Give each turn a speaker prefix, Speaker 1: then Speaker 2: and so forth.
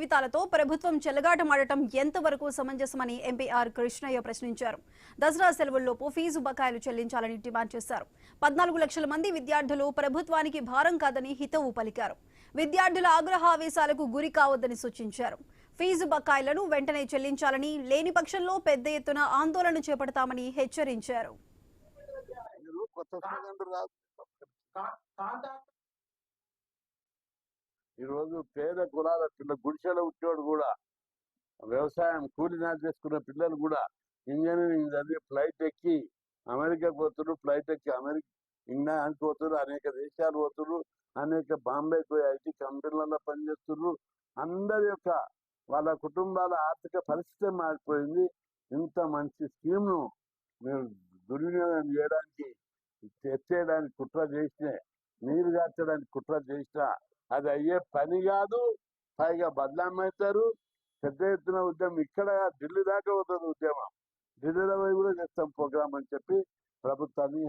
Speaker 1: జీవితాలతో ప్రభుత్వం చెలగాటమాడటం ఎంతవరకు సమంజసమని ఎంపీ ఆర్ కృష్ణయ్య ప్రశ్నించారు. దసరా సెలవుల్లోపు ఫీజు బకాయిలు చెల్లించాలని డిమాండ్ చేశారు. 14 లక్షల మంది విద్యార్థులు ప్రభుత్వానికి భారం కాదని హితవు పలికారు. విద్యార్థుల ఆగ్రహావేశాలకు గురి కావద్దని సూచించారు. ఫీజు బకాయిలను వెంటనే చెల్లించాలని, లేని పక్షంలో పెద్ద ఎత్తున ఆందోళన చేపడతామని హెచ్చరించారు.
Speaker 2: ఈరోజు పేద కులాల గుడిసెల ఉద్యోగుడు కూడా, వ్యవసాయం కూలినాలు చేసుకున్న పిల్లలు కూడా ఇంజనీరింగ్ చదివి ఫ్లైట్ ఎక్కి అమెరికా పోతున్నారు, ఫ్లైట్ ఎక్కి ఇంగ్లాండ్ పోతున్నారు, అనేక దేశాలు పోతున్నారు, అనేక బాంబేకి పోయి ఐటీ కంపెనీలలో పనిచేస్తున్నారు. అందరి యొక్క వాళ్ళ కుటుంబాల ఆర్థిక పరిస్థితి మారిపోయింది. ఇంత మంచి స్కీమ్ను మీరు దుర్వినియోగం చేయడానికి, తెచ్చేయడానికి కుట్ర చేసిన, నీరు గార్చడానికి కుట్ర చేసినా అది అయ్యే పని కాదు. పైగా బదలామవుతారు. పెద్ద ఎత్తున ఉద్యమం ఇక్కడ ఢిల్లీ దాకా అవుతుంది. ఉద్యమం ఢిల్లీలో పోయి కూడా చేస్తాం ప్రోగ్రామ్ అని చెప్పి ప్రభుత్వాన్ని